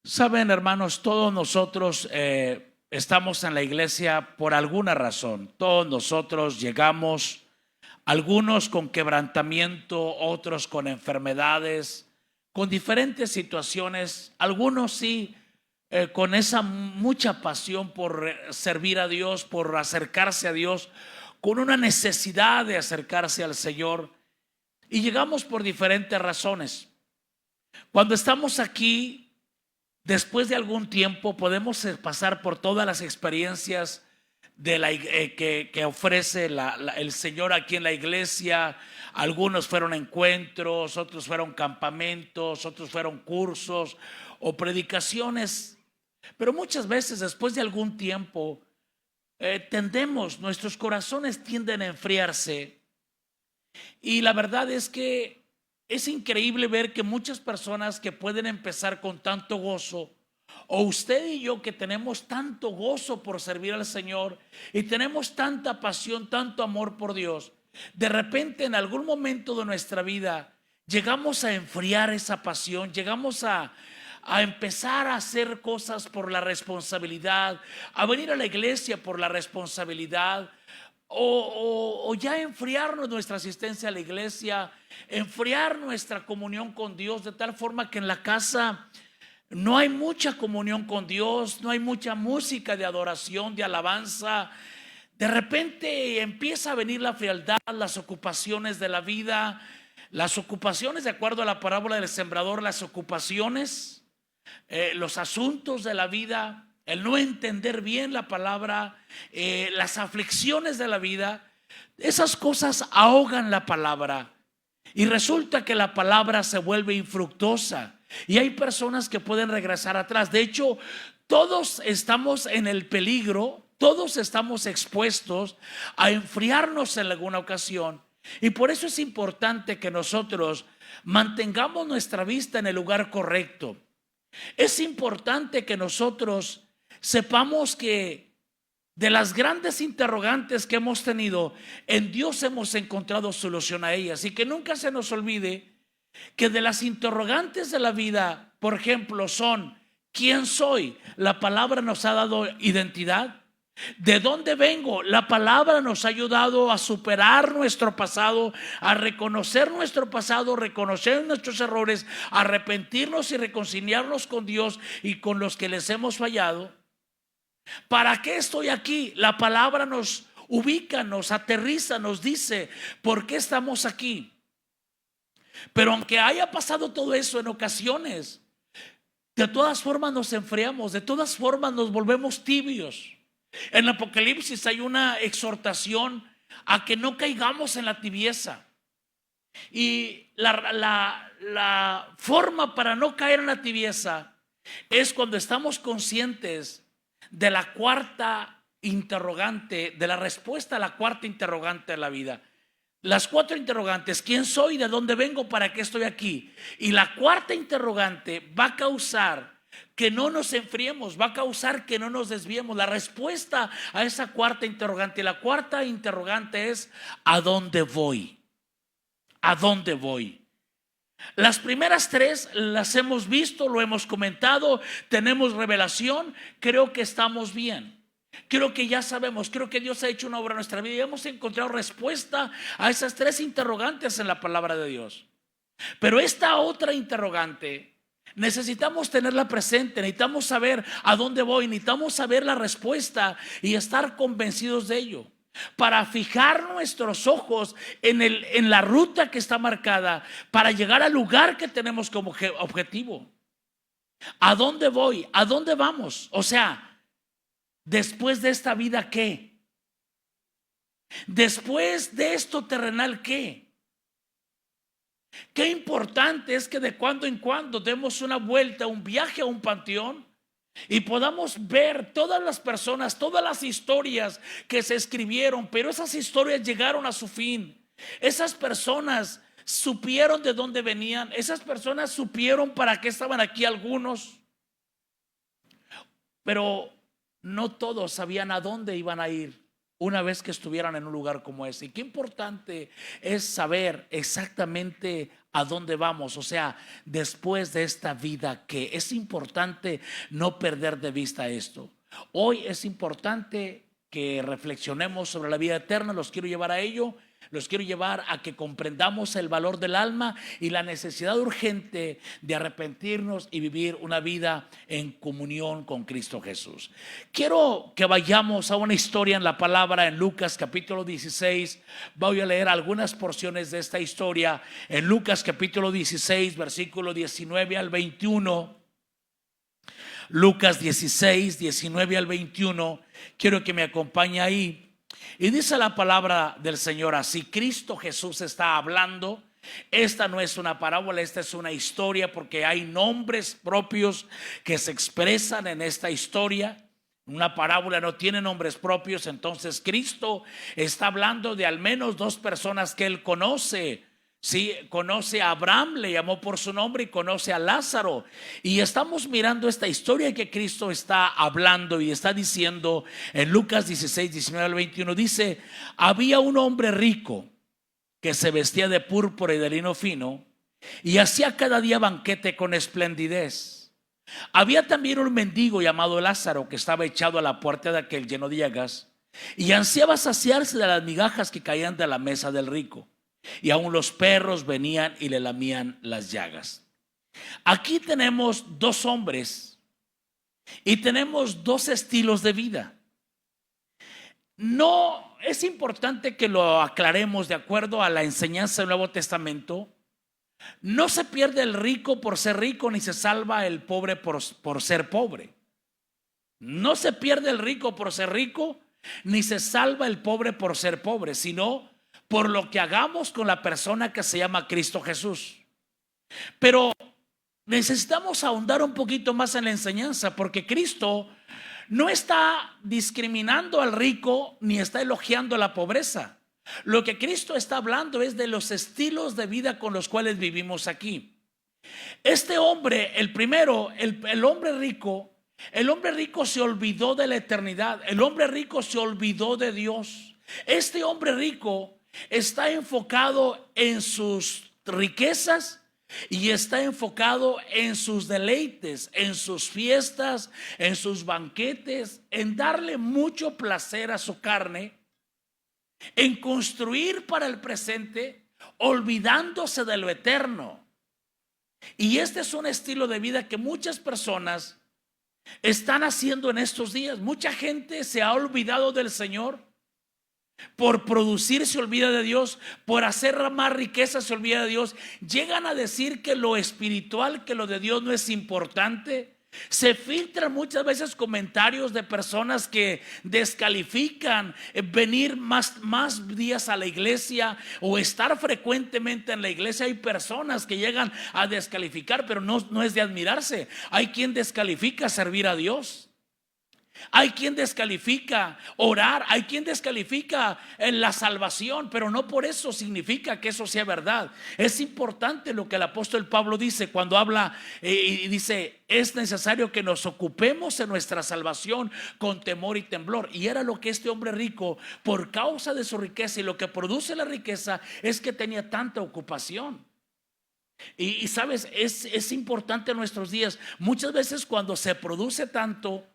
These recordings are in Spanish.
Saben, hermanos, todos nosotros estamos en la iglesia por alguna razón. Todos nosotros llegamos, algunos con quebrantamiento, otros con enfermedades, con diferentes situaciones, algunos sí, con esa mucha pasión por servir a Dios, por acercarse a Dios, con una necesidad de acercarse al Señor. Y llegamos por diferentes razones. Cuando estamos aquí, después de algún tiempo podemos pasar por todas las experiencias que ofrece el Señor aquí en la iglesia. Algunos fueron encuentros, otros fueron campamentos, otros fueron cursos o predicaciones. Pero muchas veces después de algún tiempo nuestros corazones tienden a enfriarse. Y la verdad es que es increíble ver que muchas personas que pueden empezar con tanto gozo, o usted y yo que tenemos tanto gozo por servir al Señor y tenemos tanta pasión, tanto amor por Dios, de repente en algún momento de nuestra vida llegamos a enfriar esa pasión, llegamos a empezar a hacer cosas por la responsabilidad, a venir a la iglesia por la responsabilidad, o ya enfriarnos nuestra asistencia a la iglesia, enfriar nuestra comunión con Dios, de tal forma que en la casa no hay mucha comunión con Dios, no hay mucha música de adoración, de alabanza. De repente empieza a venir la frialdad, las ocupaciones de la vida, las ocupaciones, de acuerdo a la parábola del sembrador, las ocupaciones, los asuntos de la vida, el no entender bien la palabra, las aflicciones de la vida. Esas cosas ahogan la palabra y resulta que la palabra se vuelve infructuosa y hay personas que pueden regresar atrás. De hecho, todos estamos en el peligro, todos estamos expuestos a enfriarnos en alguna ocasión, y por eso es importante que nosotros mantengamos nuestra vista en el lugar correcto. Es importante que nosotros sepamos que de las grandes interrogantes que hemos tenido, en Dios hemos encontrado solución a ellas, y que nunca se nos olvide que de las interrogantes de la vida, por ejemplo, son: ¿quién soy? La palabra nos ha dado identidad. ¿De dónde vengo? La palabra nos ha ayudado a superar nuestro pasado, a reconocer nuestro pasado, reconocer nuestros errores, a arrepentirnos y reconciliarnos con Dios y con los que les hemos fallado. ¿Para qué estoy aquí? La palabra nos ubica, nos aterriza, nos dice por qué estamos aquí. Pero aunque haya pasado todo eso, en ocasiones, de todas formas nos enfriamos, de todas formas nos volvemos tibios. En Apocalipsis hay una exhortación a que no caigamos en la tibieza. Y la forma para no caer en la tibieza es cuando estamos conscientes de la cuarta interrogante, de la respuesta a la cuarta interrogante de la vida. Las cuatro interrogantes: ¿quién soy? ¿De dónde vengo? ¿Para qué estoy aquí? Y la cuarta interrogante va a causar que no nos enfriemos, va a causar que no nos desviemos. La respuesta a esa cuarta interrogante, la cuarta interrogante es: ¿a dónde voy? ¿A dónde voy? Las primeras tres las hemos visto, lo hemos comentado, tenemos revelación, creo que estamos bien. Creo que ya sabemos, creo que Dios ha hecho una obra en nuestra vida y hemos encontrado respuesta a esas tres interrogantes en la palabra de Dios. Pero esta otra interrogante necesitamos tenerla presente, necesitamos saber a dónde voy, necesitamos saber la respuesta y estar convencidos de ello, para fijar nuestros ojos en la ruta que está marcada, para llegar al lugar que tenemos como objetivo. ¿A dónde voy? ¿A dónde vamos? O sea, después de esta vida, ¿qué? Después de esto terrenal, ¿qué? Qué importante es que de cuando en cuando demos una vuelta, un viaje a un panteón, y podamos ver todas las personas, todas las historias que se escribieron, pero esas historias llegaron a su fin. Esas personas supieron de dónde venían, esas personas supieron para qué estaban aquí algunos, pero no todos sabían a dónde iban a ir una vez que estuvieran en un lugar como ese. Y qué importante es saber exactamente ¿A dónde vamos? O sea, después de esta vida, que es importante no perder de vista esto. Hoy es importante que reflexionemos sobre la vida eterna. Los quiero llevar a ello. Los quiero llevar a que comprendamos el valor del alma y la necesidad urgente de arrepentirnos y vivir una vida en comunión con Cristo Jesús. Quiero que vayamos a una historia en la palabra en Lucas capítulo 16. Voy a leer algunas porciones de esta historia en Lucas capítulo 16, versículo 19 al 21. Lucas 16, 19 al 21. Quiero que me acompañe ahí. Y dice la palabra del Señor así. Cristo Jesús está hablando. Esta no es una parábola, esta es una historia, porque hay nombres propios que se expresan en esta historia. Una parábola no tiene nombres propios. Entonces Cristo está hablando de al menos dos personas que él conoce. Sí, conoce a Abraham, le llamó por su nombre, y conoce a Lázaro. Y estamos mirando esta historia que Cristo está hablando y está diciendo en Lucas 16, 19 al 21. Dice: había un hombre rico que se vestía de púrpura y de lino fino y hacía cada día banquete con esplendidez. Había también un mendigo llamado Lázaro que estaba echado a la puerta de aquel lleno de llagas y ansiaba saciarse de las migajas que caían de la mesa del rico. Y aún los perros venían y le lamían las llagas. Aquí tenemos dos hombres y tenemos dos estilos de vida. No es importante que lo aclaremos de acuerdo a la enseñanza del Nuevo Testamento. No se pierde el rico por ser rico, ni se salva el pobre por ser pobre. No se pierde el rico por ser rico, ni se salva el pobre por ser pobre, sino por lo que hagamos con la persona que se llama Cristo Jesús. Pero necesitamos ahondar un poquito más en la enseñanza, porque Cristo no está discriminando al rico ni está elogiando la pobreza. Lo que Cristo está hablando es de los estilos de vida con los cuales vivimos aquí. Este hombre, el primero, el hombre rico se olvidó de la eternidad. El hombre rico se olvidó de Dios. Este hombre rico está enfocado en sus riquezas y está enfocado en sus deleites, en sus fiestas, en sus banquetes, en darle mucho placer a su carne, en construir para el presente, olvidándose de lo eterno. Y este es un estilo de vida que muchas personas están haciendo en estos días. Mucha gente se ha olvidado del Señor. Por producir se olvida de Dios, por hacer más riqueza se olvida de Dios. Llegan a decir que lo espiritual, que lo de Dios no es importante. Se filtran muchas veces comentarios de personas que descalifican venir más días a la iglesia o estar frecuentemente en la iglesia. Hay personas que llegan a descalificar, pero no es de admirarse. Hay quien descalifica servir a Dios. Hay quien descalifica orar, hay quien descalifica la salvación, pero no por eso significa que eso sea verdad. Es importante lo que el apóstol Pablo dice cuando habla y dice: es necesario que nos ocupemos en nuestra salvación con temor y temblor. Y era lo que este hombre rico, por causa de su riqueza, y lo que produce la riqueza es que tenía tanta ocupación. Y sabes, es importante en nuestros días. Muchas veces cuando se produce tanto,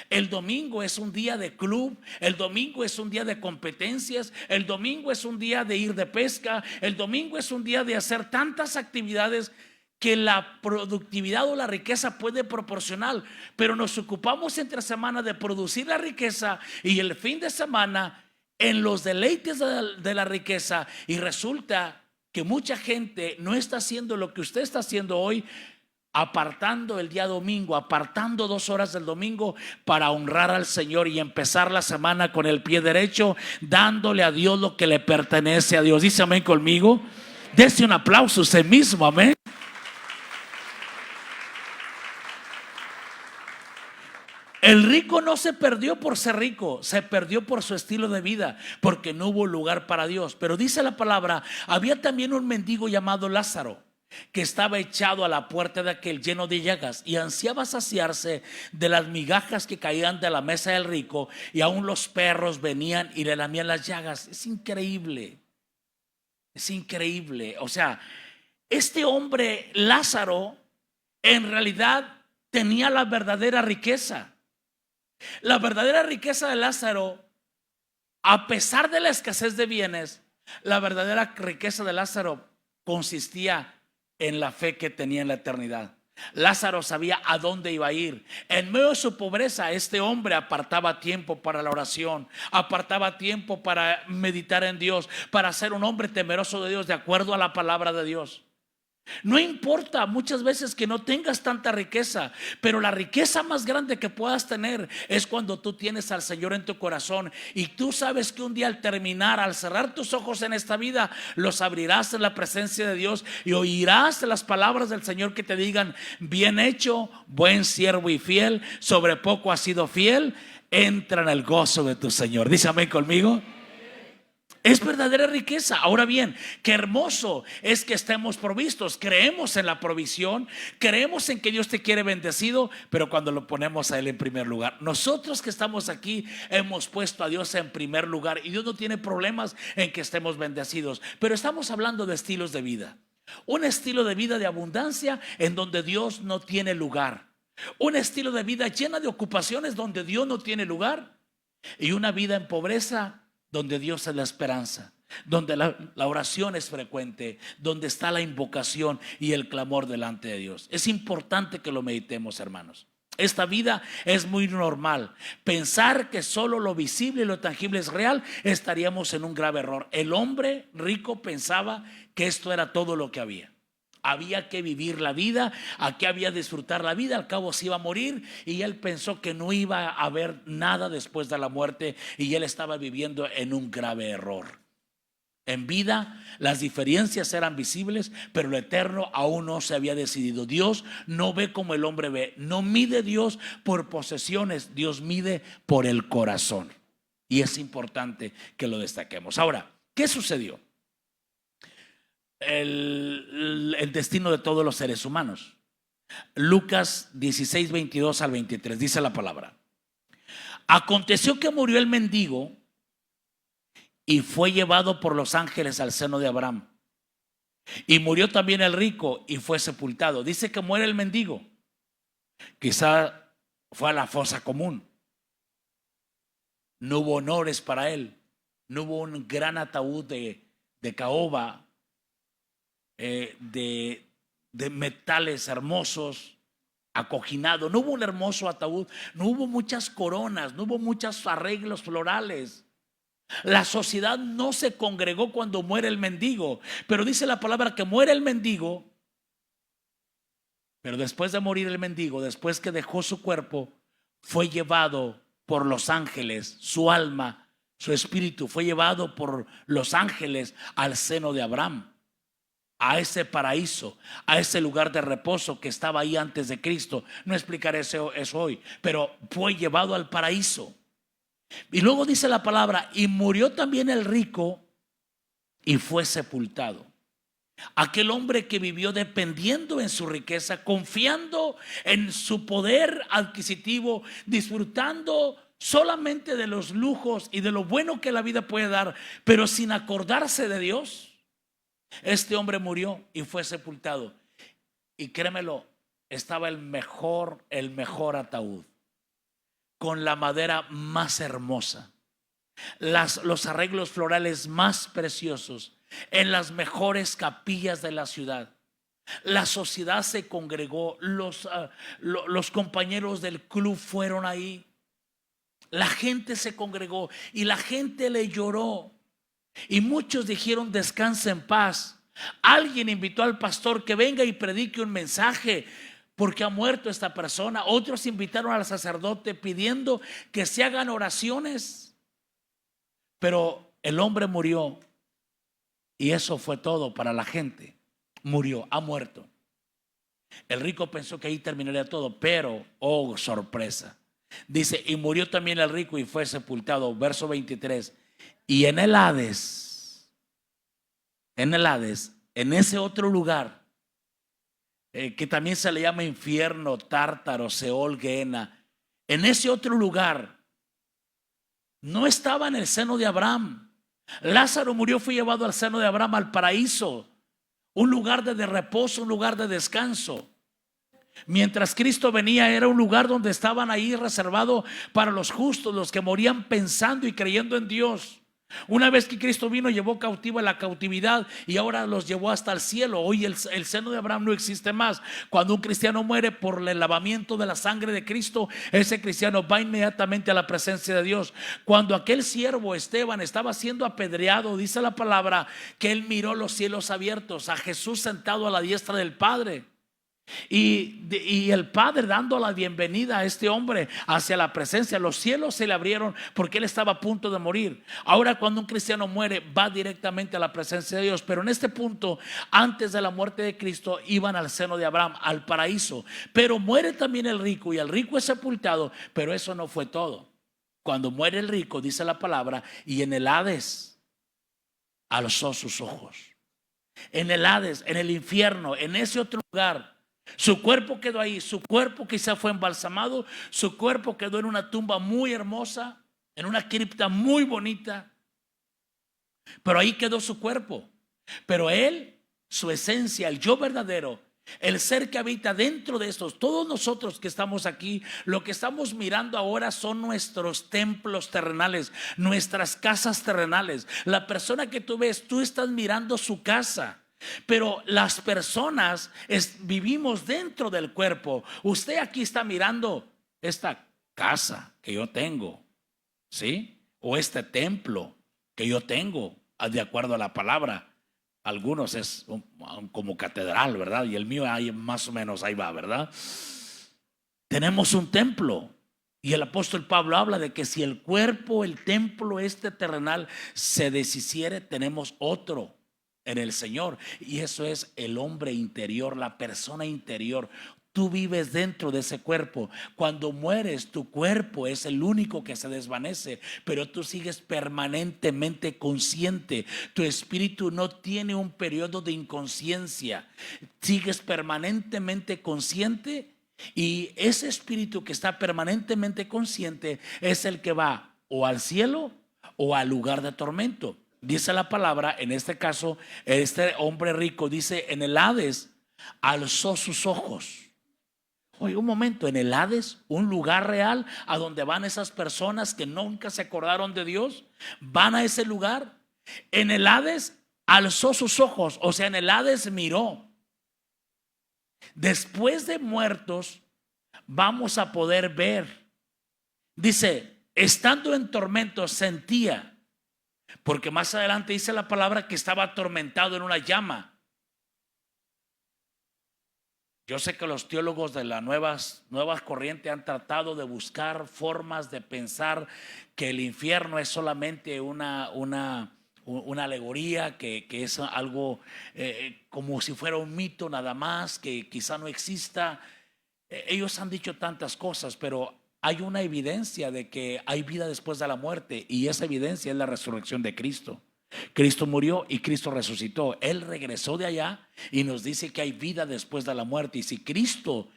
el domingo es un día de club, el domingo es un día de competencias, el domingo es un día de ir de pesca, el domingo es un día de hacer tantas actividades que la productividad o la riqueza puede proporcionar. Pero nos ocupamos entre semana de producir la riqueza y el fin de semana en los deleites de la riqueza, y resulta que mucha gente no está haciendo lo que usted está haciendo hoy, apartando el día domingo, apartando 2 horas del domingo para honrar al Señor y empezar la semana con el pie derecho, dándole a Dios lo que le pertenece a Dios. Dice amén conmigo. Dese un aplauso a usted mismo, amén. El rico no se perdió por ser rico, se perdió por su estilo de vida, porque no hubo lugar para Dios. Pero dice la palabra: había también un mendigo llamado Lázaro, que estaba echado a la puerta de aquel lleno de llagas y ansiaba saciarse de las migajas que caían de la mesa del rico, y aún los perros venían y le lamían las llagas. Es increíble, es increíble. O sea, este hombre Lázaro en realidad tenía la verdadera riqueza. La verdadera riqueza de Lázaro, a pesar de la escasez de bienes, la verdadera riqueza de Lázaro consistía en la fe que tenía en la eternidad. Lázaro sabía a dónde iba a ir. En medio de su pobreza, este hombre apartaba tiempo para la oración, apartaba tiempo para meditar en Dios, para ser un hombre temeroso de Dios, de acuerdo a la palabra de Dios. No importa muchas veces que no tengas tanta riqueza, pero la riqueza más grande que puedas tener es cuando tú tienes al Señor en tu corazón y tú sabes que un día al terminar, al cerrar tus ojos en esta vida, los abrirás en la presencia de Dios y oirás las palabras del Señor que te digan: bien hecho, buen siervo y fiel, sobre poco has sido fiel, entra en el gozo de tu Señor. Dice amén conmigo. Es verdadera riqueza. Ahora bien, qué hermoso es que estemos provistos. Creemos en la provisión, creemos en que Dios te quiere bendecido, pero cuando lo ponemos a Él en primer lugar. Nosotros que estamos aquí hemos puesto a Dios en primer lugar y Dios no tiene problemas en que estemos bendecidos. Pero estamos hablando de estilos de vida. Un estilo de vida de abundancia en donde Dios no tiene lugar. Un estilo de vida llena de ocupaciones donde Dios no tiene lugar. Y una vida en pobreza donde Dios es la esperanza, donde la oración es frecuente, donde está la invocación y el clamor delante de Dios. Es importante que lo meditemos, hermanos. Esta vida es muy normal. Pensar que solo lo visible y lo tangible es real, estaríamos en un grave error. El hombre rico pensaba que esto era todo lo que había. Había que vivir la vida, aquí había que disfrutar la vida, al cabo se iba a morir, y él pensó que no iba a haber nada después de la muerte, y él estaba viviendo en un grave error. En vida las diferencias eran visibles, pero lo eterno aún no se había decidido. Dios no ve como el hombre ve, no mide Dios por posesiones, Dios mide por el corazón, y es importante que lo destaquemos. Ahora, ¿qué sucedió? El destino de todos los seres humanos. Lucas 16, 22 al 23 dice la palabra: aconteció que murió el mendigo y fue llevado por los ángeles al seno de Abraham. Y murió también el rico y fue sepultado. Dice que muere el mendigo. Quizá fue a la fosa común. No hubo honores para él. No hubo un gran ataúd de caoba, de metales hermosos, acoginado. No hubo un hermoso ataúd, no hubo muchas coronas, no hubo muchos arreglos florales. La sociedad no se congregó cuando muere el mendigo, pero dice la palabra que muere el mendigo. Pero después de morir el mendigo, después que dejó su cuerpo, fue llevado por los ángeles, su alma, su espíritu fue llevado por los ángeles al seno de Abraham, a ese paraíso, a ese lugar de reposo que estaba ahí antes de Cristo. No explicaré eso hoy, pero fue llevado al paraíso. Y luego dice la palabra: y murió también el rico y fue sepultado. Aquel hombre que vivió dependiendo en su riqueza, confiando en su poder adquisitivo, disfrutando solamente de los lujos y de lo bueno que la vida puede dar, pero sin acordarse de Dios. Este hombre murió y fue sepultado. Y créemelo, estaba el mejor ataúd, con la madera más hermosa, los arreglos florales más preciosos, en las mejores capillas de la ciudad. La sociedad se congregó, los compañeros del club fueron ahí, la gente se congregó y la gente le lloró. Y muchos dijeron: descansa en paz. Alguien invitó al pastor que venga y predique un mensaje porque ha muerto esta persona. Otros invitaron al sacerdote pidiendo que se hagan oraciones. Pero el hombre murió y eso fue todo para la gente. Murió, ha muerto. El rico pensó que ahí terminaría todo, pero oh, sorpresa. Dice: y murió también el rico y fue sepultado. Verso 23. Y en el Hades, en ese otro lugar, que también se le llama infierno, Tártaro, Seol, Gehenna, en ese otro lugar, no estaba en el seno de Abraham. Lázaro murió, fue llevado al seno de Abraham, al paraíso, un lugar de reposo, un lugar de descanso. Mientras Cristo venía, era un lugar donde estaban ahí reservado para los justos, los que morían pensando y creyendo en Dios. Una vez que Cristo vino, llevó cautiva la cautividad y ahora los llevó hasta el cielo. Hoy el seno de Abraham no existe más. Cuando un cristiano muere por el lavamiento de la sangre de Cristo, ese cristiano va inmediatamente a la presencia de Dios. Cuando aquel siervo Esteban estaba siendo apedreado, dice la palabra que él miró los cielos abiertos, a Jesús sentado a la diestra del Padre. Y el Padre dando la bienvenida a este hombre hacia la presencia. Los cielos se le abrieron porque él estaba a punto de morir. Ahora, cuando un cristiano muere, va directamente a la presencia de Dios. Pero en este punto, antes de la muerte de Cristo, iban al seno de Abraham, al paraíso. Pero muere también el rico, y el rico es sepultado. Pero eso no fue todo. Cuando muere el rico, dice la palabra, y en el Hades alzó sus ojos. En el Hades, en el infierno, en ese otro lugar, su cuerpo quedó ahí. Su cuerpo quizá fue embalsamado. Su cuerpo quedó en una tumba muy hermosa, en una cripta muy bonita. Pero ahí quedó su cuerpo. Pero él, su esencia, el yo verdadero, el ser que habita dentro de estos, todos nosotros que estamos aquí, lo que estamos mirando ahora son nuestros templos terrenales, nuestras casas terrenales. La persona que tú ves, tú estás mirando su casa. Pero las personas vivimos dentro del cuerpo. Usted aquí está mirando esta casa que yo tengo, ¿sí? O este templo que yo tengo, de acuerdo a la palabra. Algunos es como catedral, ¿verdad? Y el mío ahí más o menos ahí va, ¿verdad? Tenemos un templo. Y el apóstol Pablo habla de que si el cuerpo, el templo este terrenal se deshiciere, tenemos otro en el Señor, y eso es el hombre interior, la persona interior. Tú vives dentro de ese cuerpo. Cuando mueres, tu cuerpo es el único que se desvanece, pero tú sigues permanentemente consciente. Tu espíritu no tiene un periodo de inconsciencia. Sigues permanentemente consciente, y ese espíritu que está permanentemente consciente es el que va o al cielo o al lugar de tormento. Dice la palabra, en este caso, este hombre rico dice: en el Hades alzó sus ojos. Oye, un momento, en el Hades, un lugar real a donde van esas personas que nunca se acordaron de Dios, van a ese lugar. En el Hades alzó sus ojos, o sea, en el Hades miró. Después de muertos vamos a poder ver. Dice, estando en tormento sentía. Porque más adelante dice la palabra que estaba atormentado en una llama. Yo sé que los teólogos de las nuevas corrientes han tratado de buscar formas de pensar que el infierno es solamente una alegoría, que es algo como si fuera un mito nada más, que quizá no exista. Ellos han dicho tantas cosas, pero hay una evidencia de que hay vida después de la muerte, y esa evidencia es la resurrección de Cristo. Cristo murió y Cristo resucitó. Él regresó de allá y nos dice que hay vida después de la muerte. Y si Cristo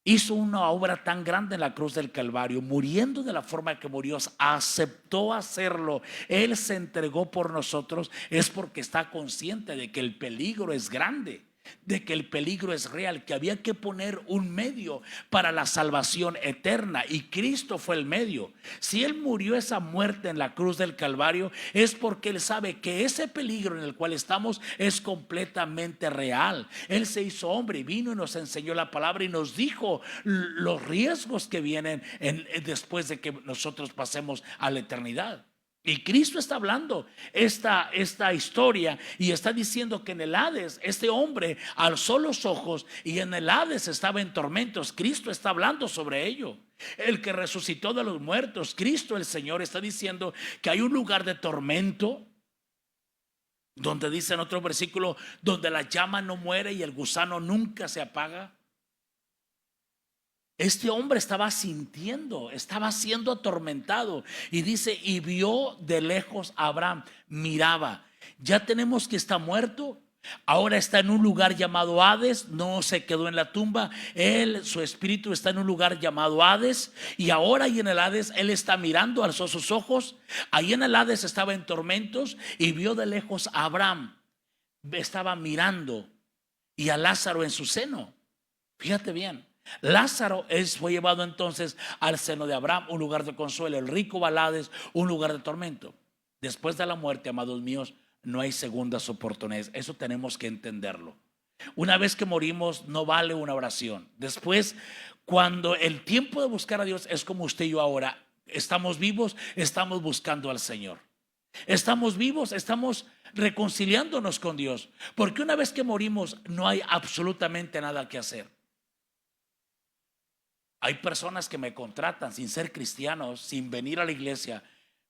hizo una obra tan grande en la cruz del Calvario, muriendo de la forma que murió, aceptó hacerlo, Él se entregó por nosotros, es porque está consciente de que el peligro es grande, de que el peligro es real, que había que poner un medio para la salvación eterna, y Cristo fue el medio. Si Él murió esa muerte en la cruz del Calvario, es porque Él sabe que ese peligro en el cual estamos es completamente real. Él se hizo hombre y vino y nos enseñó la palabra y nos dijo los riesgos que vienen después de que nosotros pasemos a la eternidad. Y Cristo está hablando esta historia y está diciendo que en el Hades este hombre alzó los ojos y en el Hades estaba en tormentos. Cristo está hablando sobre ello. El que resucitó de los muertos, Cristo el Señor, está diciendo que hay un lugar de tormento, donde dice en otro versículo, donde la llama no muere y el gusano nunca se apaga. Este hombre estaba sintiendo, estaba siendo atormentado, y dice, y vio de lejos a Abraham, miraba. Ya tenemos que está muerto, ahora está en un lugar llamado Hades, no se quedó en la tumba, su espíritu está en un lugar llamado Hades, y ahora ahí en el Hades él está mirando, alzó sus ojos, ahí en el Hades estaba en tormentos y vio de lejos a Abraham, estaba mirando. y a Lázaro en su seno. Fíjate bien, Lázaro fue llevado entonces al seno de Abraham, un lugar de consuelo. El rico va al Hades, un lugar de tormento. Después de la muerte, amados míos, no hay segundas oportunidades. Eso tenemos que entenderlo. Una vez que morimos no vale una oración. Después, cuando el tiempo de buscar a Dios es como usted y yo ahora, estamos vivos, estamos buscando al Señor. Estamos vivos, estamos reconciliándonos con Dios. Porque una vez que morimos no hay absolutamente nada que hacer. Hay personas que me contratan sin ser cristianos, sin venir a la iglesia.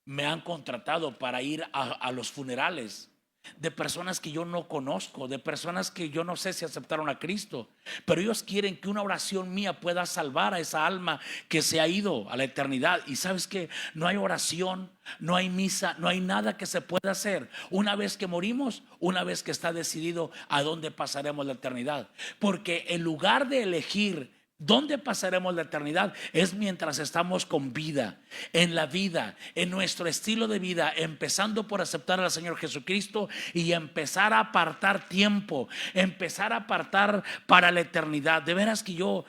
Me han contratado para ir a los funerales de personas que yo no conozco, de personas que yo no sé si aceptaron a Cristo, pero ellos quieren que una oración mía pueda salvar a esa alma que se ha ido a la eternidad. Y sabes que no hay oración, no hay misa, no hay nada que se pueda hacer una vez que morimos, una vez que está decidido a dónde pasaremos la eternidad. Porque en lugar de elegir ¿dónde pasaremos la eternidad? Es mientras estamos con vida, en la vida, en nuestro estilo de vida, empezando por aceptar al Señor Jesucristo y empezar a apartar tiempo, empezar a apartar para la eternidad. De veras que yo,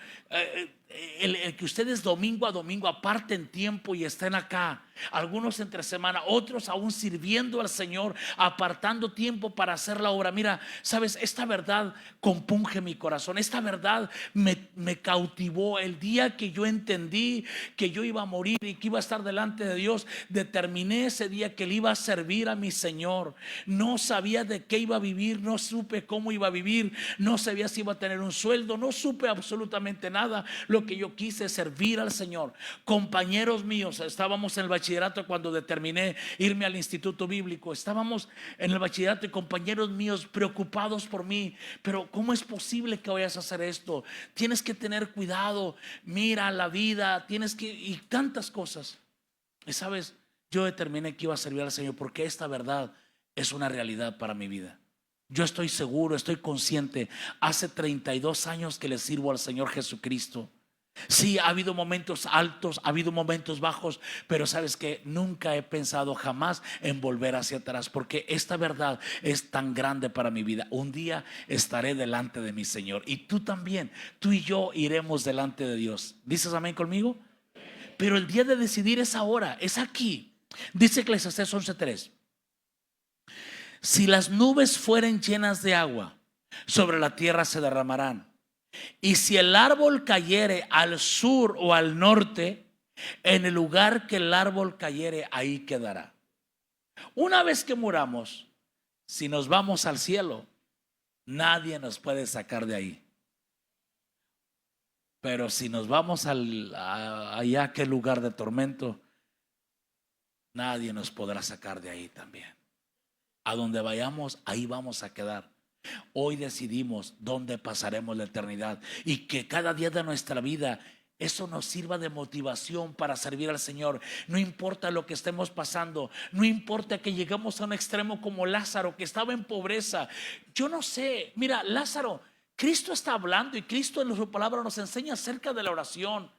el que ustedes domingo a domingo aparten tiempo y estén acá, algunos entre semana, otros aún sirviendo al Señor, apartando tiempo para hacer la obra. Mira, sabes, esta verdad compunge mi corazón. Esta verdad me cautivó el día que yo entendí que yo iba a morir y que iba a estar delante de Dios. Determiné ese día que le iba a servir a mi Señor. No sabía de qué iba a vivir, no supe cómo iba a vivir, no sabía si iba a tener un sueldo, no supe absolutamente nada. Lo que yo quise es servir al Señor. Compañeros míos, estábamos en el bachillerato cuando determiné irme al instituto bíblico. Estábamos en el bachillerato y compañeros míos preocupados por mí. Pero ¿cómo es posible que vayas a hacer esto? Tienes que tener cuidado, mira la vida, tienes que, y tantas cosas. Y sabes, yo determiné que iba a servir al Señor porque esta verdad es una realidad para mi vida. Yo estoy seguro, estoy consciente. Hace 32 años que le sirvo al Señor Jesucristo. Sí, ha habido momentos altos, ha habido momentos bajos, pero sabes que nunca he pensado jamás en volver hacia atrás, porque esta verdad es tan grande para mi vida. Un día estaré delante de mi Señor y tú también, tú y yo iremos delante de Dios. ¿Dices amén conmigo? Pero el día de decidir es ahora, es aquí. Dice Eclesiastés 11:3: si las nubes fueren llenas de agua, sobre la tierra se derramarán. Y si el árbol cayere al sur o al norte, en el lugar que el árbol cayere, ahí quedará. Una vez que muramos, si nos vamos al cielo, nadie nos puede sacar de ahí. Pero si nos vamos allá, aquel lugar de tormento, nadie nos podrá sacar de ahí también. A donde vayamos, ahí vamos a quedar. Hoy decidimos dónde pasaremos la eternidad y que cada día de nuestra vida eso nos sirva de motivación para servir al Señor. No importa lo que estemos pasando, no importa que lleguemos a un extremo como Lázaro, que estaba en pobreza. Yo no sé, mira, Lázaro, Cristo está hablando y Cristo en su palabra nos enseña acerca de la oración.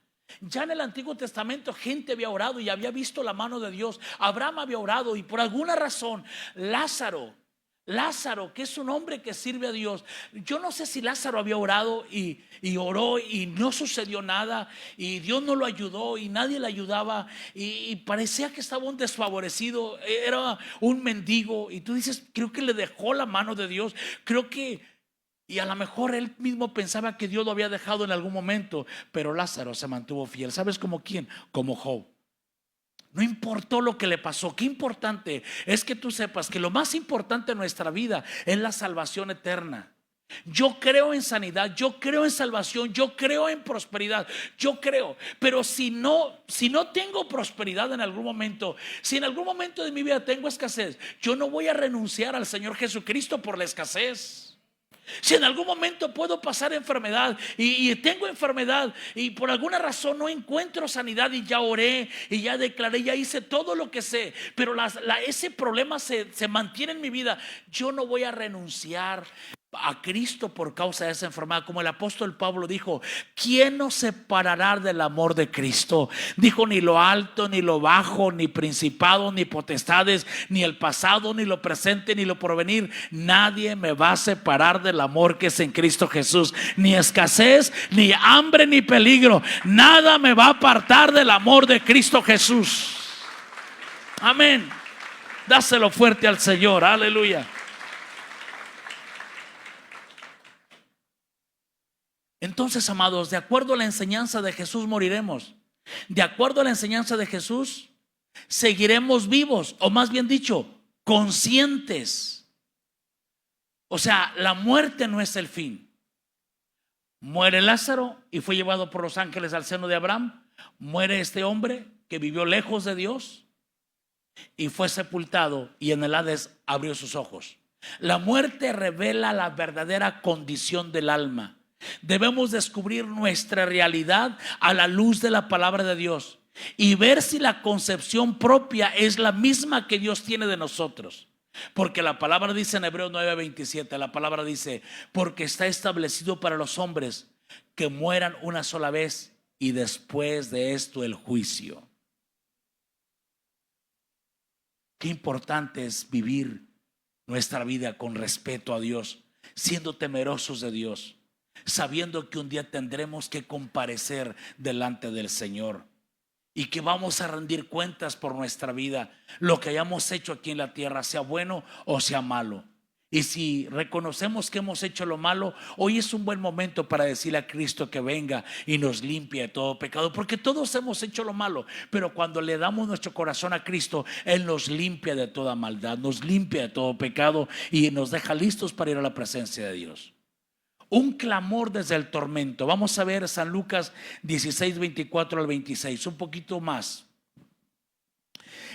Ya en el Antiguo Testamento gente había orado y había visto la mano de Dios. Abraham había orado y por alguna razón Lázaro, que es un hombre que sirve a Dios, yo no sé si Lázaro había orado y oró y no sucedió nada y Dios no lo ayudó y nadie le ayudaba y parecía que estaba un desfavorecido, era un mendigo y tú dices, creo que le dejó la mano de Dios, creo que, y a lo mejor él mismo pensaba que Dios lo había dejado en algún momento, pero Lázaro se mantuvo fiel. ¿Sabes como quién? Como Job. No importó lo que le pasó. Qué importante es que tú sepas que lo más importante en nuestra vida es la salvación eterna. Yo creo en sanidad, yo creo en salvación, yo creo en prosperidad, yo creo. Pero si no tengo prosperidad en algún momento, si en algún momento de mi vida tengo escasez, yo no voy a renunciar al Señor Jesucristo por la escasez. Si en algún momento puedo pasar enfermedad y tengo enfermedad y por alguna razón no encuentro sanidad y ya oré y ya declaré, ya hice todo lo que sé, pero ese problema se mantiene en mi vida, yo no voy a renunciar a Cristo por causa de esa enfermedad. Como el apóstol Pablo dijo: ¿quién nos separará del amor de Cristo? Dijo: ni lo alto, ni lo bajo, ni principado, ni potestades, ni el pasado, ni lo presente, ni lo porvenir. Nadie me va a separar del amor que es en Cristo Jesús. Ni escasez, ni hambre, ni peligro. Nada me va a apartar del amor de Cristo Jesús. Amén. Dáselo fuerte al Señor. Aleluya. Entonces, amados, de acuerdo a la enseñanza de Jesús moriremos. De acuerdo a la enseñanza de Jesús seguiremos vivos, o más bien dicho, conscientes. O sea, la muerte no es el fin. Muere Lázaro y fue llevado por los ángeles al seno de Abraham. Muere este hombre que vivió lejos de Dios y fue sepultado, y en el Hades abrió sus ojos. La muerte revela la verdadera condición del alma. Debemos descubrir nuestra realidad a la luz de la palabra de Dios y ver si la concepción propia es la misma que Dios tiene de nosotros. Porque la palabra dice en Hebreos 9:27, la palabra dice: porque está establecido para los hombres que mueran una sola vez, y después de esto el juicio. Qué importante es vivir nuestra vida con respeto a Dios, siendo temerosos de Dios, sabiendo que un día tendremos que comparecer delante del Señor y que vamos a rendir cuentas por nuestra vida, lo que hayamos hecho aquí en la tierra, sea bueno o sea malo. Y si reconocemos que hemos hecho lo malo, hoy es un buen momento para decirle a Cristo que venga y nos limpie de todo pecado, porque todos hemos hecho lo malo, pero cuando le damos nuestro corazón a Cristo, Él nos limpia de toda maldad, nos limpia de todo pecado y nos deja listos para ir a la presencia de Dios. Un clamor desde el tormento. Vamos a ver San Lucas 16:24 al 26, un poquito más.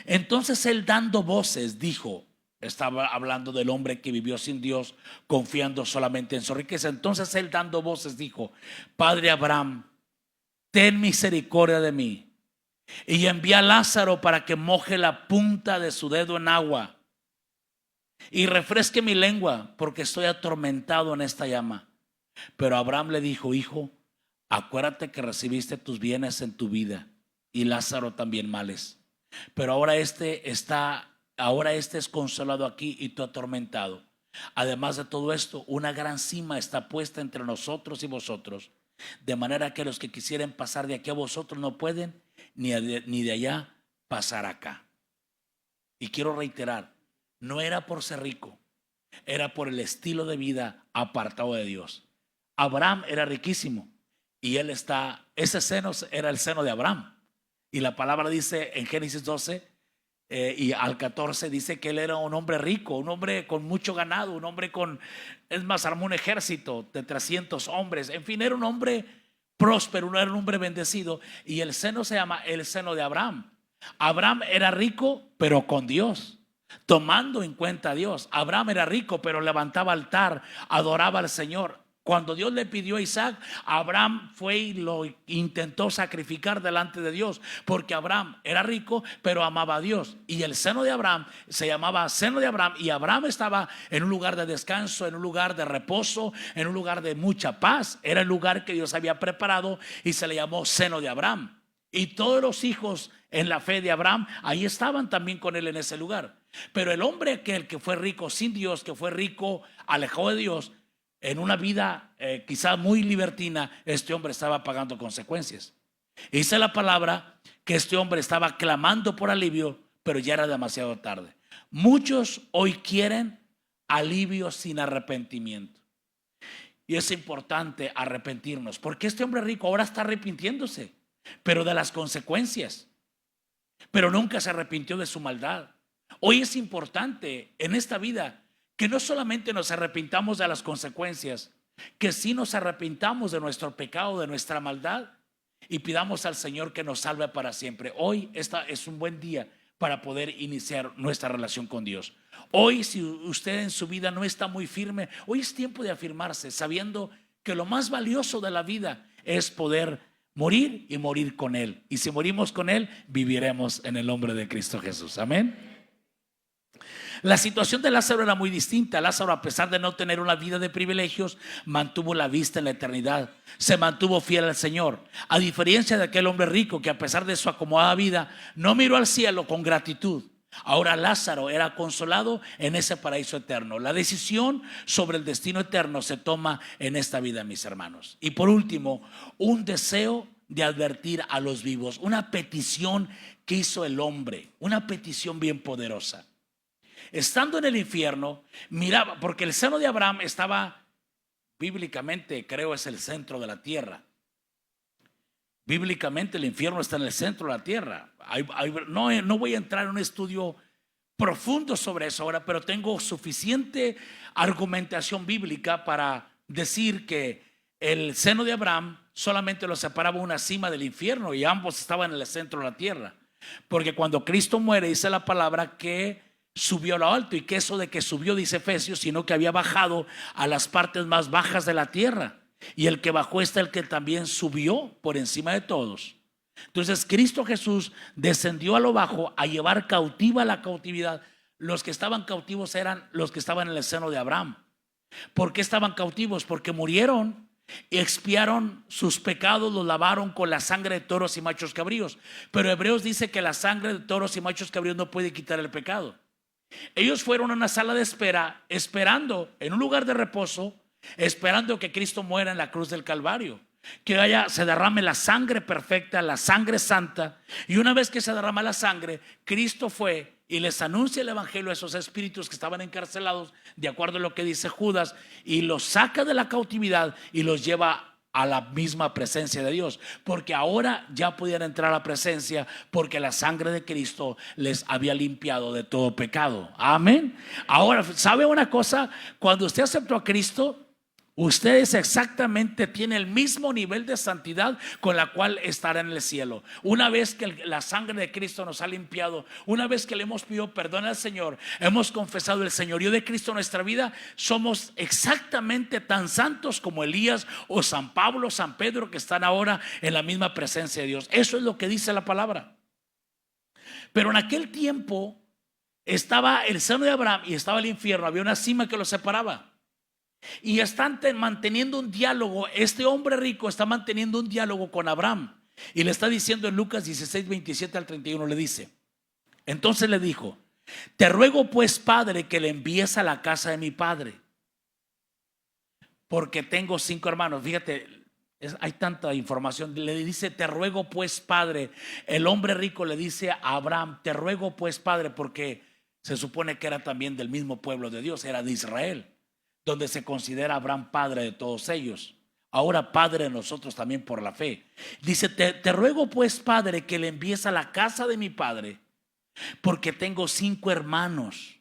Entonces él, dando voces, dijo, estaba hablando del hombre que vivió sin Dios, confiando solamente en su riqueza. Entonces él, dando voces, dijo: Padre Abraham, ten misericordia de mí y envía a Lázaro para que moje la punta de su dedo en agua y refresque mi lengua, porque estoy atormentado en esta llama. Pero Abraham le dijo: hijo, acuérdate que recibiste tus bienes en tu vida y Lázaro también males, pero ahora este es consolado aquí y tú atormentado. Además de todo esto, una gran cima está puesta entre nosotros y vosotros, de manera que los que quisieren pasar de aquí a vosotros no pueden, ni de allá pasar acá. Y quiero reiterar, no era por ser rico, era por el estilo de vida apartado de Dios. Abraham era riquísimo y ese seno era el seno de Abraham. Y la palabra dice en Génesis 12 y al 14, dice que él era un hombre rico, un hombre con mucho ganado, un hombre es más, armó un ejército de 300 hombres. En fin, era un hombre próspero, era un hombre bendecido. Y el seno se llama el seno de Abraham. Abraham era rico, pero con Dios, tomando en cuenta a Dios. Abraham era rico, pero levantaba altar, adoraba al Señor. Cuando Dios le pidió a Isaac, Abraham fue y lo intentó sacrificar delante de Dios, porque Abraham era rico, pero amaba a Dios. Y el seno de Abraham se llamaba seno de Abraham, y Abraham estaba en un lugar de descanso, en un lugar de reposo, en un lugar de mucha paz. Era el lugar que Dios había preparado y se le llamó seno de Abraham. Y todos los hijos en la fe de Abraham ahí estaban también con él en ese lugar. Pero el hombre aquel que fue rico sin Dios, que fue rico alejado de Dios, en una vida quizás muy libertina, este hombre estaba pagando consecuencias. Dice la palabra que este hombre estaba clamando por alivio, pero ya era demasiado tarde. Muchos hoy quieren alivio sin arrepentimiento. Y es importante arrepentirnos, porque este hombre rico ahora está arrepintiéndose, pero de las consecuencias. Pero nunca se arrepintió de su maldad. Hoy es importante en esta vida que no solamente nos arrepintamos de las consecuencias, que sí nos arrepintamos de nuestro pecado, de nuestra maldad, y pidamos al Señor que nos salve para siempre. Hoy es un buen día para poder iniciar nuestra relación con Dios. Hoy, si usted en su vida no está muy firme, hoy es tiempo de afirmarse, sabiendo que lo más valioso de la vida es poder morir y morir con Él. Y si morimos con Él, viviremos en el nombre de Cristo Jesús. Amén. La situación de Lázaro era muy distinta. Lázaro, a pesar de no tener una vida de privilegios, mantuvo la vista en la eternidad. Se mantuvo fiel al Señor. A diferencia de aquel hombre rico que, a pesar de su acomodada vida, no miró al cielo con gratitud. Ahora Lázaro era consolado en ese paraíso eterno. La decisión sobre el destino eterno se toma en esta vida, mis hermanos. Y por último, un deseo de advertir a los vivos. Una petición que hizo el hombre. Una petición bien poderosa. Estando en el infierno, miraba, porque el seno de Abraham estaba, bíblicamente creo es el centro de la tierra. Bíblicamente el infierno está en el centro de la tierra. No voy a entrar en un estudio profundo sobre eso ahora, pero tengo suficiente argumentación bíblica para decir que el seno de Abraham solamente lo separaba una cima del infierno y ambos estaban en el centro de la tierra. Porque cuando Cristo muere, dice la palabra que subió a lo alto, y que eso de que subió, dice Efesios, sino que había bajado a las partes más bajas de la tierra. Y el que bajó está el que también subió por encima de todos. Entonces Cristo Jesús descendió a lo bajo a llevar cautiva la cautividad. Los que estaban cautivos eran los que estaban en el seno de Abraham. ¿Por qué estaban cautivos? Porque murieron y expiaron sus pecados, los lavaron con la sangre de toros y machos cabríos. Pero Hebreos dice que la sangre de toros y machos cabríos no puede quitar el pecado. Ellos fueron a una sala de espera, esperando en un lugar de reposo, esperando que Cristo muera en la cruz del Calvario, que se derrame la sangre perfecta, la sangre santa. Y una vez que se derrama la sangre, Cristo fue y les anuncia el evangelio a esos espíritus que estaban encarcelados, de acuerdo a lo que dice Judas, y los saca de la cautividad y los lleva a la misma presencia de Dios, porque ahora ya podían entrar a la presencia, porque la sangre de Cristo les había limpiado de todo pecado. Amén. Ahora, ¿sabe una cosa? Cuando usted aceptó a Cristo, ustedes exactamente tienen el mismo nivel de santidad con la cual estará en el cielo. Una vez que la sangre de Cristo nos ha limpiado, una vez que le hemos pedido perdón al Señor, hemos confesado el señorío de Cristo en nuestra vida, somos exactamente tan santos como Elías o San Pablo, San Pedro, que están ahora en la misma presencia de Dios. Eso es lo que dice la palabra. Pero en aquel tiempo estaba el seno de Abraham y estaba el infierno. Había una cima que los separaba. Y están manteniendo un diálogo. Este hombre rico está manteniendo un diálogo con Abraham y le está diciendo en Lucas 16, 27 al 31, le dice: entonces le dijo: te ruego pues, Padre, que le envíes a la casa de mi padre, porque tengo 5 hermanos. Fíjate, hay tanta información. Le dice: te ruego pues, Padre. El hombre rico le dice a Abraham: te ruego pues, Padre, porque se supone que era también del mismo pueblo de Dios, era de Israel, donde se considera a Abraham padre de todos ellos, ahora padre de nosotros también por la fe. Dice: te ruego pues, Padre, que le envíes a la casa de mi padre, porque tengo 5 hermanos,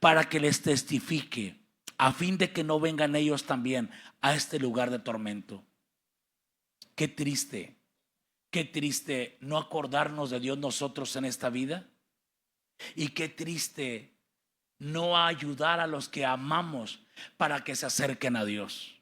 para que les testifique, a fin de que no vengan ellos también a este lugar de tormento. Qué triste no acordarnos de Dios nosotros en esta vida, y qué triste no ayudar a los que amamos para que se acerquen a Dios.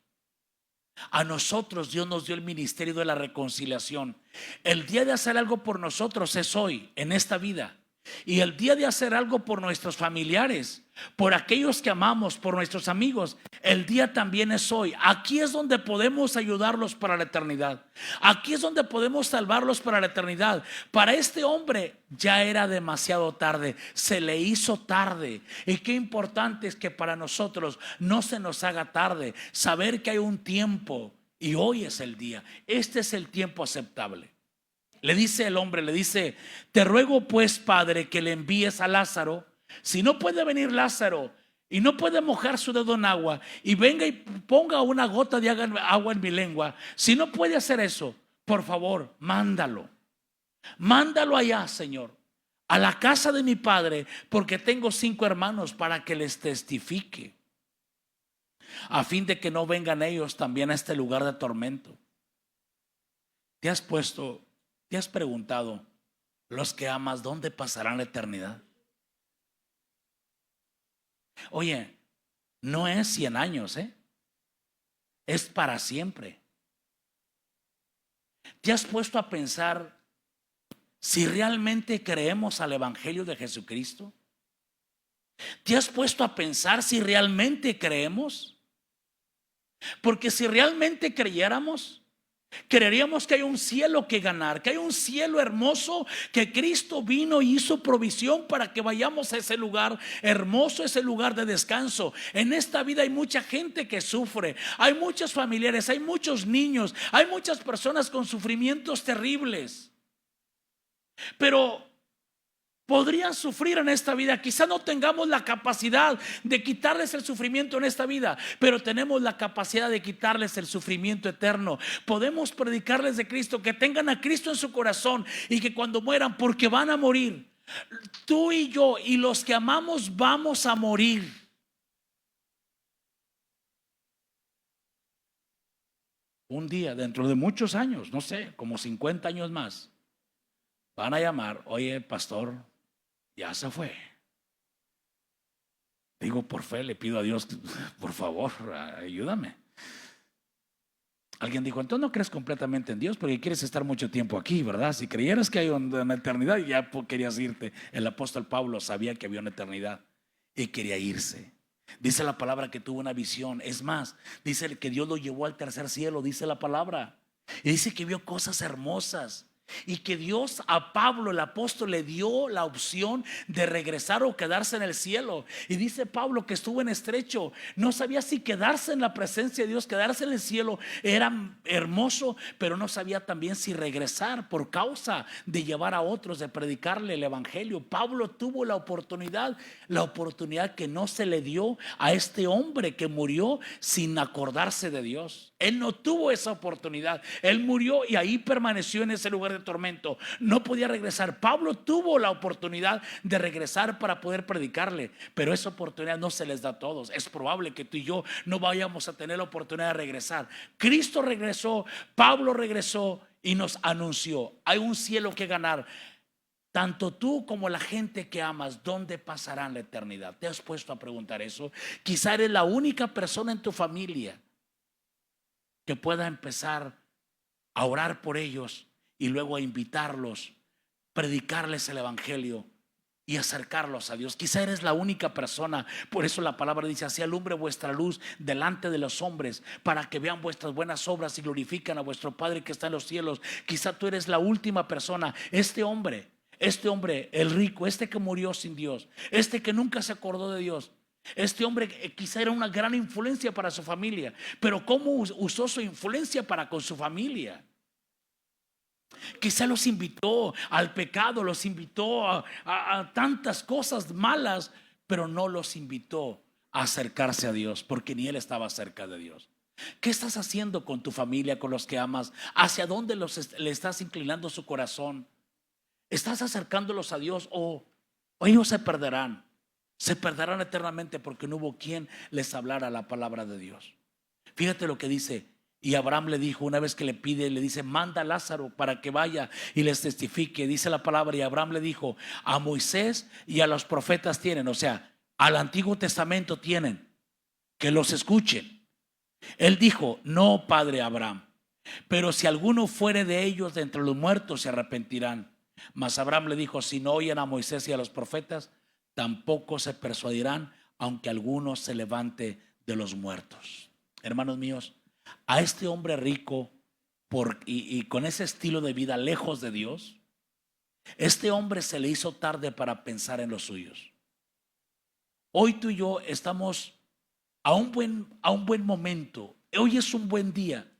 A nosotros Dios nos dio el ministerio de la reconciliación. El día de hacer algo por nosotros es hoy, en esta vida. Y el día de hacer algo por nuestros familiares, por aquellos que amamos, por nuestros amigos, el día también es hoy. Aquí es donde podemos ayudarlos para la eternidad. Aquí es donde podemos salvarlos para la eternidad. Para este hombre ya era demasiado tarde, se le hizo tarde. Y qué importante es que para nosotros no se nos haga tarde, saber que hay un tiempo y hoy es el día. Este es el tiempo aceptable. Le dice el hombre, le dice: te ruego pues, Padre, que le envíes a Lázaro. Si no puede venir Lázaro y no puede mojar su dedo en agua y venga y ponga una gota de agua en mi lengua, si no puede hacer eso, por favor, mándalo allá, Señor, a la casa de mi padre, porque tengo 5 hermanos, para que les testifique, a fin de que no vengan ellos también a este lugar de tormento. ¿Te has preguntado, los que amas, dónde pasarán la eternidad? Oye, no es 100 años, es para siempre. ¿Te has puesto a pensar si realmente creemos al Evangelio de Jesucristo? ¿Te has puesto a pensar si realmente creemos? Porque si realmente creyéramos, creeríamos que hay un cielo que ganar, que hay un cielo hermoso, que Cristo vino y hizo provisión para que vayamos a ese lugar hermoso, ese lugar de descanso. En esta vida hay mucha gente que sufre, hay muchos familiares, hay muchos niños, hay muchas personas con sufrimientos terribles, pero podrían sufrir en esta vida. Quizá no tengamos la capacidad de quitarles el sufrimiento en esta vida, pero tenemos la capacidad de quitarles el sufrimiento eterno. Podemos predicarles de Cristo, que tengan a Cristo en su corazón y que cuando mueran, porque van a morir, tú y yo y los que amamos vamos a morir. Un día, dentro de muchos años, no sé, como 50 años más, van a llamar: oye, pastor, ya se fue. Digo, por fe le pido a Dios, por favor, ayúdame. Alguien dijo: entonces no crees completamente en Dios porque quieres estar mucho tiempo aquí, ¿verdad? Si creyeras que hay una eternidad, ya querías irte. El apóstol Pablo sabía que había una eternidad y quería irse. Dice la palabra que tuvo una visión. Es más, dice que Dios lo llevó al tercer cielo, dice la palabra. Y dice que vio cosas hermosas. Y que Dios a Pablo, el apóstol, le dio la opción de regresar o quedarse en el cielo. Y dice Pablo que estuvo en estrecho, no sabía si quedarse en la presencia de Dios, quedarse en el cielo era hermoso, pero no sabía también si regresar por causa de llevar a otros, de predicarle el evangelio. Pablo tuvo la oportunidad que no se le dio a este hombre que murió sin acordarse de Dios. Él no tuvo esa oportunidad. Él murió y ahí permaneció en ese lugar de tormento. No podía regresar. Pablo tuvo la oportunidad de regresar para poder predicarle, pero esa oportunidad no se les da a todos. Es probable que tú y yo no vayamos a tener la oportunidad de regresar. Cristo regresó, Pablo regresó y nos anunció: hay un cielo que ganar. Tanto tú como la gente que amas, ¿dónde pasarán la eternidad? ¿Te has puesto a preguntar eso? Quizá eres la única persona en tu familia que pueda empezar a orar por ellos y luego a invitarlos, predicarles el evangelio y acercarlos a Dios. Quizá eres la única persona. Por eso la palabra dice: así alumbre vuestra luz delante de los hombres, para que vean vuestras buenas obras y glorifican a vuestro Padre que está en los cielos. Quizá tú eres la última persona. Este hombre, el rico, este que murió sin Dios, este que nunca se acordó de Dios, este hombre quizá era una gran influencia para su familia, pero ¿cómo usó su influencia para con su familia? Quizá los invitó al pecado, los invitó a tantas cosas malas, pero no los invitó a acercarse a Dios, porque ni él estaba cerca de Dios. ¿Qué estás haciendo con tu familia, con los que amas? ¿Hacia dónde le estás inclinando su corazón? ¿Estás acercándolos a Dios o ellos se perderán? Se perderán eternamente porque no hubo quien les hablara la palabra de Dios. Fíjate lo que dice. Y Abraham le dijo, una vez que le pide, le dice: manda a Lázaro para que vaya y les testifique. Dice la palabra: y Abraham le dijo: a Moisés y a los profetas tienen, o sea, al Antiguo Testamento tienen, que los escuchen. Él dijo: no, padre Abraham, pero si alguno fuere de ellos de entre los muertos, se arrepentirán. Mas Abraham le dijo: si no oyen a Moisés y a los profetas, tampoco se persuadirán, aunque alguno se levante de los muertos. Hermanos míos, a este hombre rico y con ese estilo de vida lejos de Dios, este hombre se le hizo tarde para pensar en los suyos. Hoy tú y yo estamos a un buen momento. Hoy es un buen día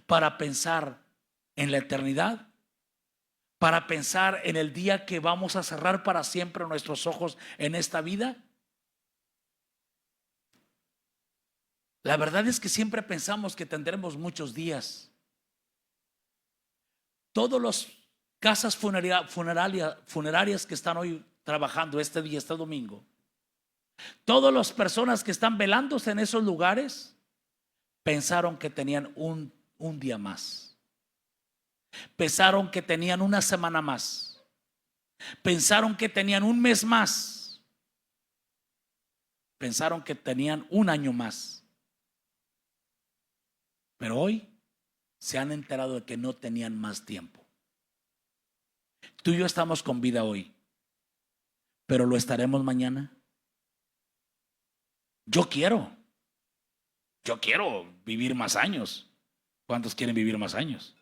para pensar en la eternidad, para pensar en el día que vamos a cerrar para siempre nuestros ojos en esta vida. La verdad es que siempre pensamos que tendremos muchos días. Todos los casas funerarias que están hoy trabajando este día, este domingo, todas las personas que están velándose en esos lugares pensaron que tenían un día más, pensaron que tenían una semana más, pensaron que tenían un mes más, pensaron que tenían un año más. Pero hoy se han enterado de que no tenían más tiempo. Tú y yo estamos con vida hoy, pero ¿lo estaremos mañana? Yo quiero, yo quiero vivir más años. ¿Cuántos quieren vivir más años?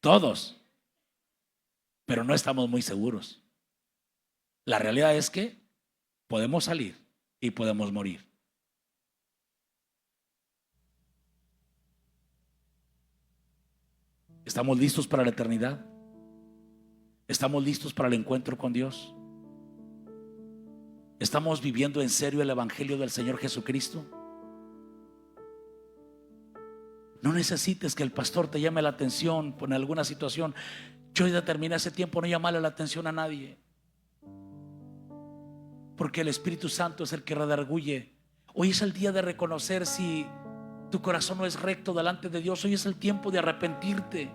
Todos, pero no estamos muy seguros. La realidad es que podemos salir y podemos morir. ¿Estamos listos para la eternidad? ¿Estamos listos para el encuentro con Dios? ¿Estamos viviendo en serio el evangelio del Señor Jesucristo? No necesites que el pastor te llame la atención por alguna situación. Yo ya terminé hace tiempo no llamarle la atención a nadie, porque el Espíritu Santo es el que redarguye. Hoy es el día de reconocer si tu corazón no es recto delante de Dios. Hoy es el tiempo de arrepentirte.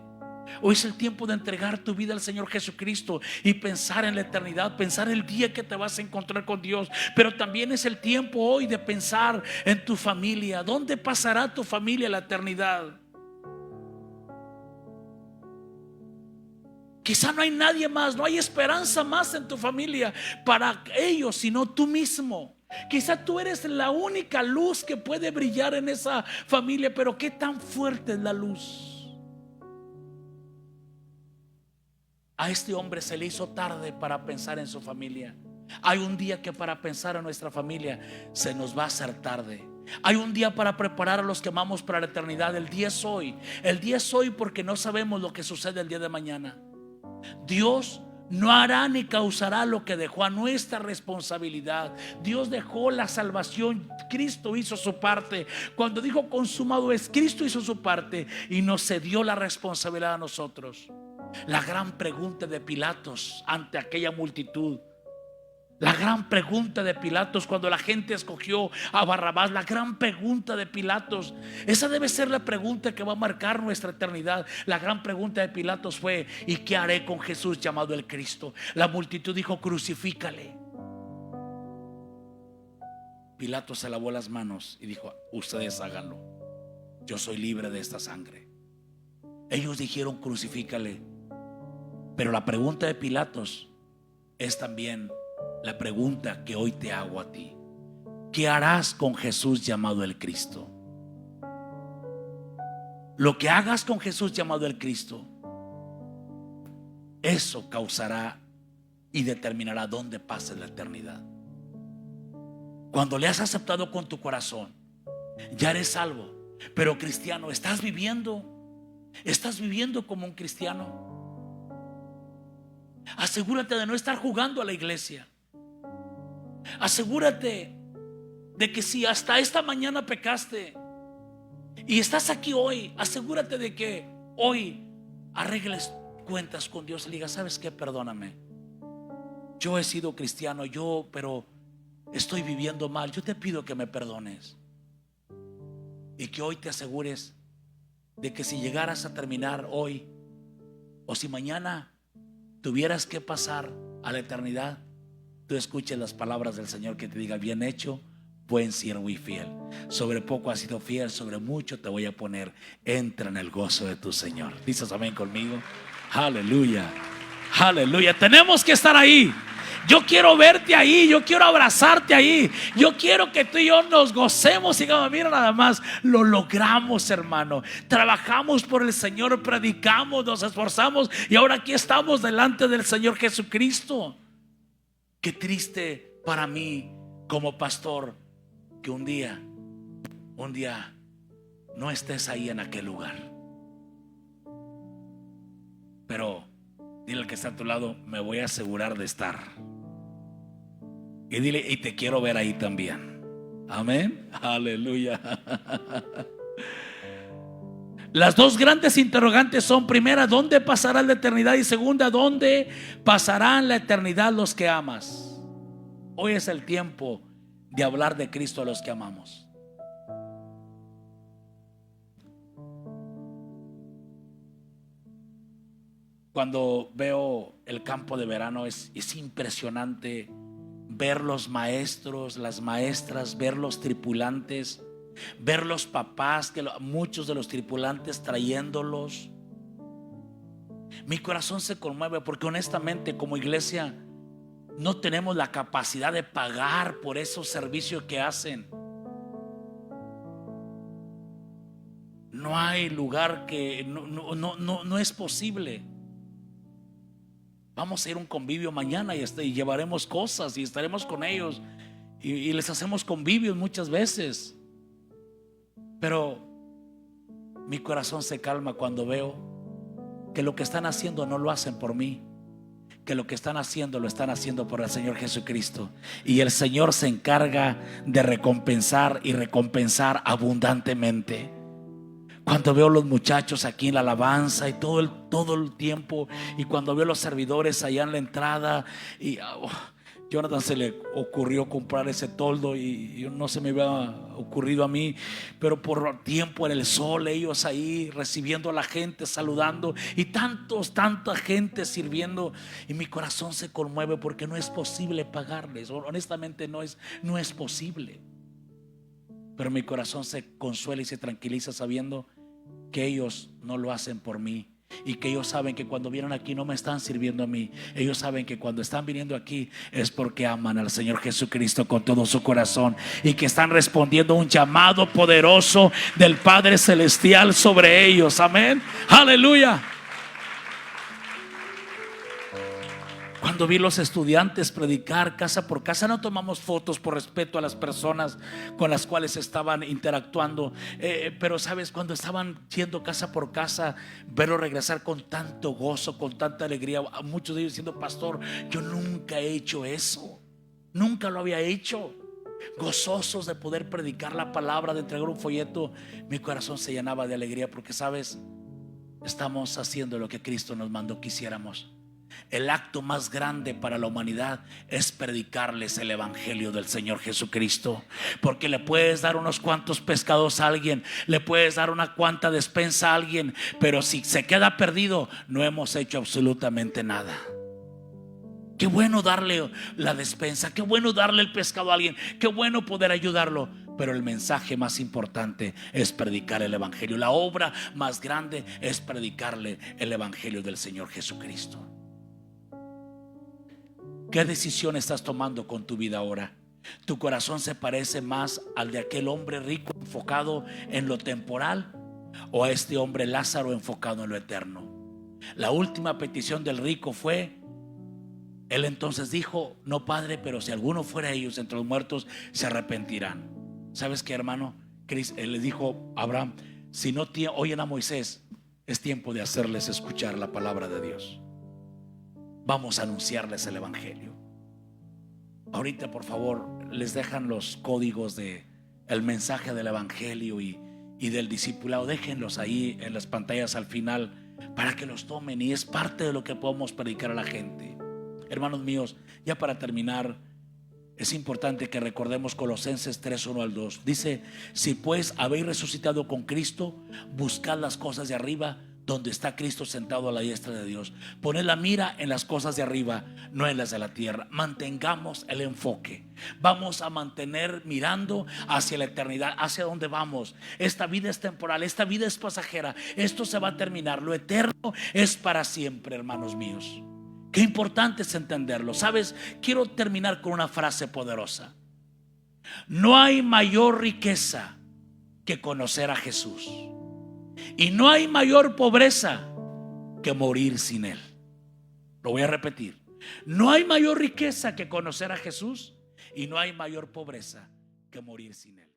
Hoy es el tiempo de entregar tu vida al Señor Jesucristo y pensar en la eternidad, pensar el día que te vas a encontrar con Dios. Pero también es el tiempo hoy de pensar en tu familia. ¿Dónde pasará tu familia la eternidad? Quizá no hay nadie más, no hay esperanza más en tu familia para ellos, sino tú mismo. Quizá tú eres la única luz que puede brillar en esa familia, pero ¿qué tan fuerte es la luz? A este hombre se le hizo tarde para pensar en su familia. Hay un día que para pensar en nuestra familia se nos va a hacer tarde. Hay un día para preparar a los que amamos para la eternidad. El día es hoy. El día es hoy porque no sabemos lo que sucede el día de mañana. Dios no hará ni causará lo que dejó a nuestra responsabilidad. Dios dejó la salvación. Cristo hizo su parte. Cuando dijo consumado es, Cristo hizo su parte y nos cedió la responsabilidad a nosotros. La gran pregunta de Pilatos ante aquella multitud, la gran pregunta de Pilatos cuando la gente escogió a Barrabás, la gran pregunta de Pilatos, esa debe ser la pregunta que va a marcar nuestra eternidad. La gran pregunta de Pilatos fue: ¿y qué haré con Jesús llamado el Cristo? La multitud dijo: crucifícale. Pilatos se lavó las manos y dijo: ustedes háganlo, yo soy libre de esta sangre. Ellos dijeron: crucifícale. Pero la pregunta de Pilatos es también la pregunta que hoy te hago a ti: ¿qué harás con Jesús llamado el Cristo? Lo que hagas con Jesús llamado el Cristo, eso causará y determinará dónde pases la eternidad. Cuando le has aceptado con tu corazón, ya eres salvo. Pero cristiano, ¿estás viviendo como un cristiano? Asegúrate de no estar jugando a la iglesia. Asegúrate de que si hasta esta mañana pecaste y estás aquí hoy, asegúrate de que hoy arregles cuentas con Dios y le digas: ¿sabes qué? Perdóname, yo he sido cristiano, pero estoy viviendo mal. Yo te pido que me perdones. Y que hoy te asegures de que si llegaras a terminar hoy, o si mañana tuvieras que pasar a la eternidad, tú escuches las palabras del Señor que te diga: bien hecho, buen siervo y fiel. Sobre poco has sido fiel, sobre mucho te voy a poner. Entra en el gozo de tu Señor. ¿Dices amén conmigo? Aleluya, aleluya. Tenemos que estar ahí. Yo quiero verte ahí, yo quiero abrazarte ahí. Yo quiero que tú y yo nos gocemos y digamos: mira, nada más lo logramos, hermano. Trabajamos por el Señor, predicamos, nos esforzamos y ahora aquí estamos delante del Señor Jesucristo. Qué triste para mí como pastor que un día no estés ahí en aquel lugar. Pero dile al que está a tu lado: me voy a asegurar de estar. Y dile: y te quiero ver ahí también. Amén, aleluya. Las dos grandes interrogantes son: primera, ¿dónde pasará la eternidad? Y segunda, ¿dónde pasarán la eternidad los que amas? Hoy es el tiempo de hablar de Cristo a los que amamos. Cuando veo el campo de verano es impresionante ver los maestros, las maestras, ver los tripulantes, ver los papás, muchos de los tripulantes trayéndolos. Mi corazón se conmueve porque honestamente como iglesia no tenemos la capacidad de pagar por esos servicios que hacen. no hay lugar que no es posible. Vamos a ir a un convivio mañana y llevaremos cosas y estaremos con ellos y les hacemos convivios muchas veces. Pero mi corazón se calma cuando veo que lo que están haciendo no lo hacen por mí, que lo que están haciendo lo están haciendo por el Señor Jesucristo. Y el Señor se encarga de recompensar y recompensar abundantemente. Cuando veo los muchachos aquí en la alabanza y todo el tiempo, y cuando veo los servidores allá en la entrada, y Jonathan se le ocurrió comprar ese toldo y no se me había ocurrido a mí, pero por tiempo en el sol, ellos ahí recibiendo a la gente, saludando, y tanta gente sirviendo, y mi corazón se conmueve porque no es posible pagarles. Honestamente no es posible. Pero mi corazón se consuela y se tranquiliza sabiendo que ellos no lo hacen por mí, y que ellos saben que cuando vienen aquí no me están sirviendo a mí. Ellos saben que cuando están viniendo aquí es porque aman al Señor Jesucristo con todo su corazón, y que están respondiendo a un llamado poderoso del Padre Celestial sobre ellos. Amén, aleluya. Cuando vi los estudiantes predicar casa por casa, no tomamos fotos por respeto a las personas con las cuales estaban interactuando, pero sabes, cuando estaban yendo casa por casa, verlos regresar con tanto gozo, con tanta alegría, muchos de ellos diciendo: pastor, yo nunca he hecho eso, nunca lo había hecho. Gozosos de poder predicar la palabra, de entregar un folleto. Mi corazón se llenaba de alegría porque, sabes, estamos haciendo lo que Cristo nos mandó que hiciéramos. El acto más grande para la humanidad es predicarles el evangelio del Señor Jesucristo. Porque le puedes dar unos cuantos pescados a alguien, le puedes dar una cuanta despensa a alguien, pero si se queda perdido, no hemos hecho absolutamente nada. Qué bueno darle la despensa, qué bueno darle el pescado a alguien, qué bueno poder ayudarlo, pero el mensaje más importante es predicar el evangelio. La obra más grande es predicarle el evangelio del Señor Jesucristo. ¿Qué decisión estás tomando con tu vida ahora? ¿Tu corazón se parece más al de aquel hombre rico enfocado en lo temporal, o a este hombre Lázaro enfocado en lo eterno? La última petición del rico fue: él entonces dijo: no, Padre, pero si alguno fuera ellos entre los muertos, se arrepentirán. ¿Sabes qué, hermano? Él le dijo a Abraham: si no oyen a Moisés, es tiempo de hacerles escuchar la palabra de Dios. Vamos a anunciarles el evangelio. Ahorita, por favor, les dejan los códigos de el mensaje del evangelio y del discipulado. Déjenlos ahí en las pantallas al final para que los tomen, y es parte de lo que podemos predicar a la gente. Hermanos míos, ya para terminar, es importante que recordemos Colosenses 3:1 al 2. Dice: si pues habéis resucitado con Cristo, buscad las cosas de arriba, donde está Cristo sentado a la diestra de Dios. Poned la mira en las cosas de arriba, no en las de la tierra. Mantengamos el enfoque. Vamos a mantener mirando hacia la eternidad, hacia donde vamos. Esta vida es temporal, esta vida es pasajera, esto se va a terminar. Lo eterno es para siempre, hermanos míos. Qué importante es entenderlo. Sabes, quiero terminar con una frase poderosa: no hay mayor riqueza que conocer a Jesús, y no hay mayor pobreza que morir sin Él. Lo voy a repetir: no hay mayor riqueza que conocer a Jesús, y no hay mayor pobreza que morir sin Él.